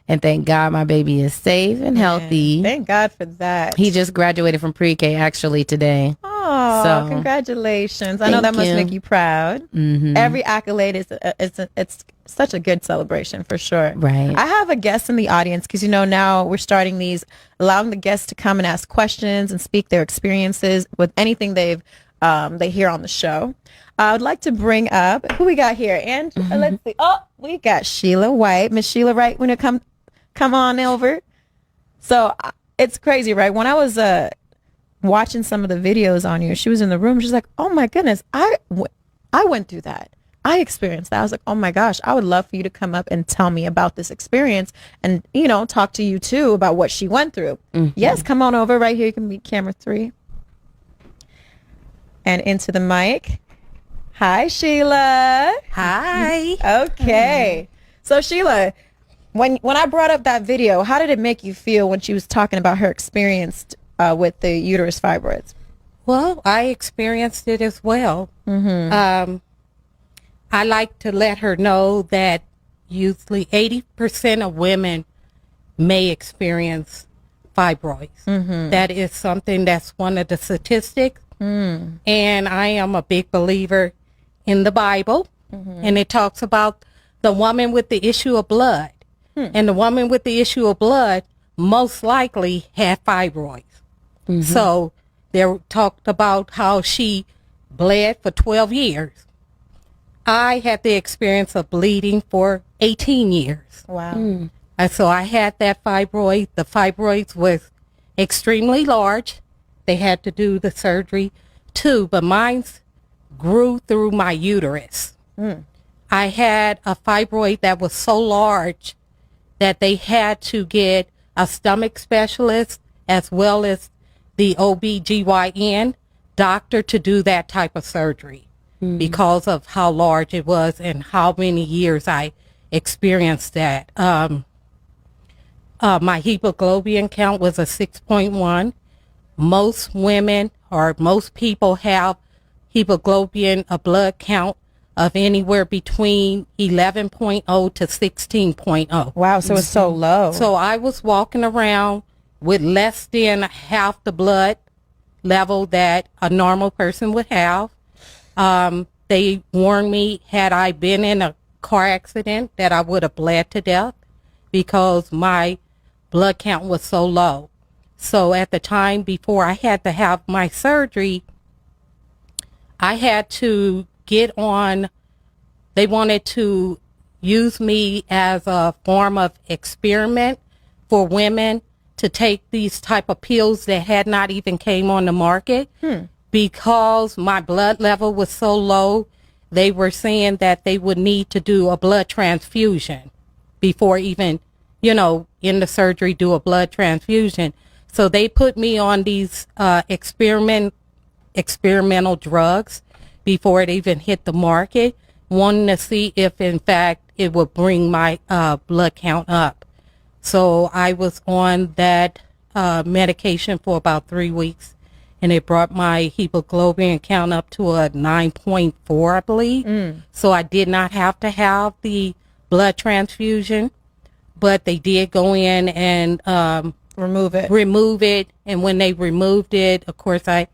And thank God my baby is safe and healthy. Thank God for that. He just graduated from pre-K actually today. Oh, So, congratulations. I know that must make you proud. Mm-hmm. Every accolade is it's such a good celebration for sure. Right. I have a guest in the audience because, now we're starting these, allowing the guests to come and ask questions and speak their experiences with anything they hear on the show. I would like to bring up who we got here. And let's see. Oh, we got Sheila White. Miss Sheila White, when it come on over. So it's crazy, right? When I was watching some of the videos on you, she was in the room. She's like, oh my goodness, I went through that. I experienced that. I was like, oh my gosh, I would love for you to come up and tell me about this experience and, talk to you too about what she went through. Mm-hmm. Yes, come on over right here. You can be camera 3. And into the mic. Hi, Sheila. Hi. Okay. So Sheila, when I brought up that video, how did it make you feel when she was talking about her experience with the uterus fibroids? Well, I experienced it as well. Mm-hmm. I like to let her know that usually 80% of women may experience fibroids. Mm-hmm. That is something that's one of the statistics. Mm. And I am a big believer in the Bible. Mm-hmm. And it talks about the woman with the issue of blood. And the woman with the issue of blood most likely had fibroids. Mm-hmm. So they talked about how she bled for 12 years. I had the experience of bleeding for 18 years. Wow. And so I had that fibroid. The fibroids was extremely large. They had to do the surgery too, but mine grew through my uterus. I had a fibroid that was so large that they had to get a stomach specialist as well as the OBGYN doctor to do that type of surgery because of how large it was and how many years I experienced that. My hemoglobin count was a 6.1. Most women or most people have hemoglobin, a blood count of anywhere between 11.0 to 16.0. Wow, so it's so low. So I was walking around with less than half the blood level that a normal person would have. They warned me, had I been in a car accident, that I would have bled to death because my blood count was so low. So at the time before I had to have my surgery, I had to get on, they wanted to use me as a form of experiment for women to take these type of pills that had not even came on the market. Because my blood level was so low, they were saying that they would need to do a blood transfusion before even, in the surgery, do a blood transfusion. So they put me on these experimental drugs before it even hit the market, wanting to see if, in fact, it would bring my blood count up. So I was on that medication for about 3 weeks, and it brought my hemoglobin count up to a 9.4, I believe. So I did not have to have the blood transfusion, but they did go in and remove it. And when they removed it, of course, I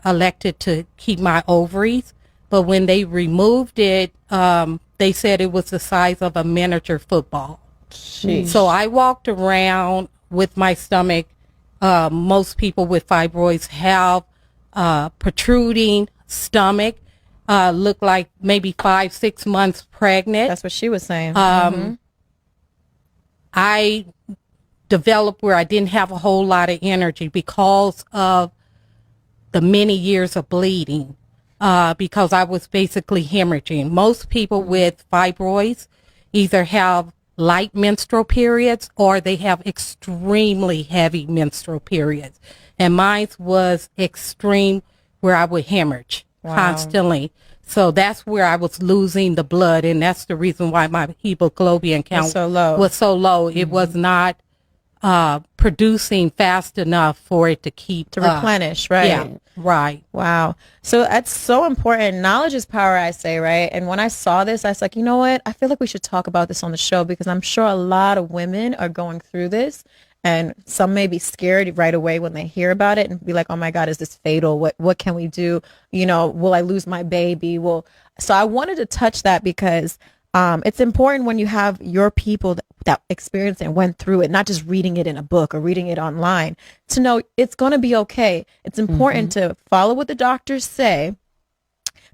elected to keep my ovaries. But when they removed it, they said it was the size of a miniature football. Sheesh. So I walked around with my stomach. Most people with fibroids have protruding stomach, look like maybe 5-6 months pregnant. That's what she was saying. I developed where I didn't have a whole lot of energy because of the many years of bleeding, because I was basically hemorrhaging. Most people with fibroids either have light menstrual periods or they have extremely heavy menstrual periods. And mine was extreme where I would hemorrhage constantly. So that's where I was losing the blood, and that's the reason why my hemoglobin count was so low. It was not producing fast enough for it to keep To replenish, right? Yeah, right. Wow. So that's so important. Knowledge is power, I say, right? And when I saw this, I was like, you know what? I feel like we should talk about this on the show because I'm sure a lot of women are going through this. And some may be scared right away when they hear about it and be like, oh my God, is this fatal? What can we do? You know, will I lose my baby? So I wanted to touch that because it's important when you have your people that experienced and went through it, not just reading it in a book or reading it online, to know it's going to be okay. It's important to follow what the doctors say.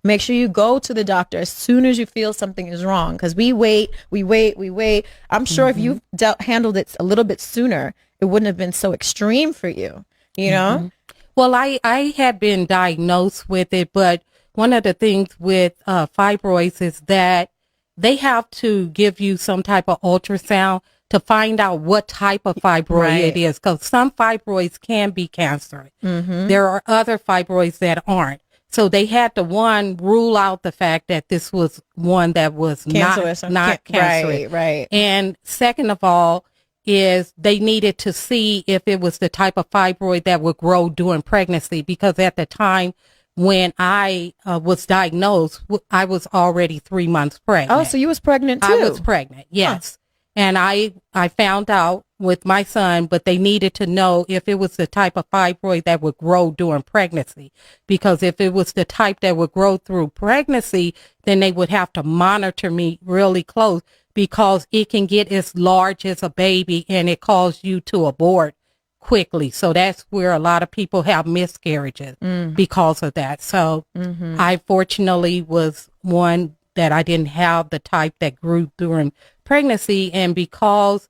Make sure you go to the doctor as soon as you feel something is wrong, because we wait. I'm sure if you handled it a little bit sooner, it wouldn't have been so extreme for you, you know? Well, I had been diagnosed with it, but one of the things with fibroids is that they have to give you some type of ultrasound to find out what type of fibroid it is, because some fibroids can be cancerous. There are other fibroids that aren't. So they had to, one, rule out the fact that this was one that was Cancerous, not cancerous. Right. And second of all, is they needed to see if it was the type of fibroid that would grow during pregnancy, because at the time when I was diagnosed, I was already 3 months pregnant. Oh, so you was pregnant too? I was pregnant, yes. And I found out with my son, but they needed to know if it was the type of fibroid that would grow during pregnancy. Because if it was the type that would grow through pregnancy, then they would have to monitor me really close, because it can get as large as a baby and it causes you to abort quickly. So that's where a lot of people have miscarriages because of that. So I fortunately was one that I didn't have the type that grew during pregnancy. And because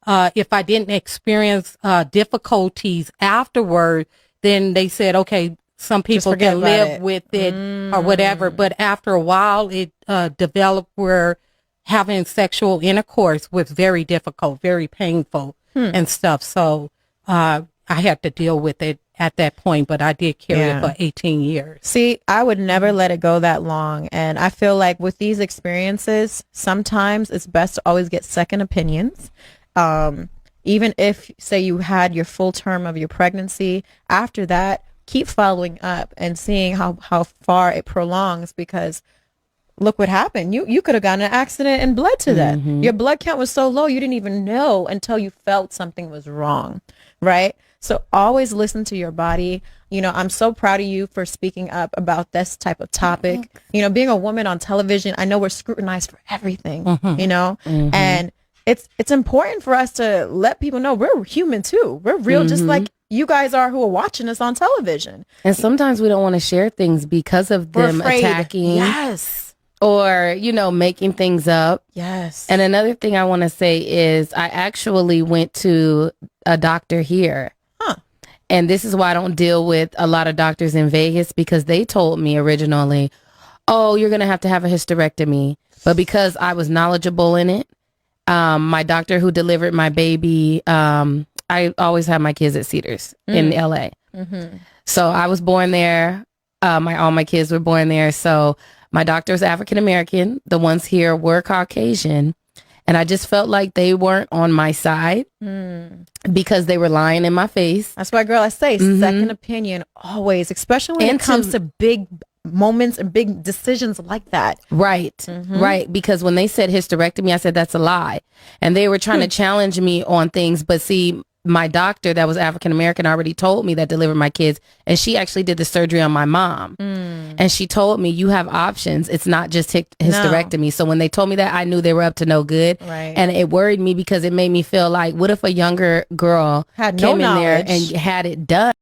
if I didn't experience difficulties afterward, then they said, okay, some people can live with it or whatever. But after a while, it developed where having sexual intercourse was very difficult, very painful and stuff. So I had to deal with it at that point, but I did carry it for 18 years. See, I would never let it go that long. And I feel like with these experiences, sometimes it's best to always get second opinions. Even if, say, you had your full term of your pregnancy, after that, keep following up and seeing how far it prolongs, because look what happened. You could have gotten in an accident and bled to death. Your blood count was so low, you didn't even know until you felt something was wrong, right? So always listen to your body. You know, I'm so proud of you for speaking up about this type of topic. You know, being a woman on television, I know we're scrutinized for everything, you know, and it's important for us to let people know we're human too. We're real, just like you guys are who are watching us on television. And sometimes we don't want to share things because of them attacking. Yes. Or, you know, making things up. Yes. And another thing I want to say is I actually went to a doctor here. And this is why I don't deal with a lot of doctors in Vegas, because they told me originally, oh, you're going to have a hysterectomy. But because I was knowledgeable in it, my doctor who delivered my baby, I always have my kids at Cedars in LA. So I was born there. All my kids were born there. So my doctor was African American. The ones here were Caucasian. And I just felt like they weren't on my side because they were lying in my face. That's why, girl, I say second opinion always, especially when it comes to big moments and big decisions like that. Right. Right. Because when they said hysterectomy, I said, that's a lie. And they were trying to challenge me on things. But see, my doctor that was African American already told me that delivered my kids, and she actually did the surgery on my mom. And she told me, you have options. It's not just hysterectomy. No. So when they told me that, I knew they were up to no good. Right. And it worried me because it made me feel like, what if a younger girl came in there and had it done?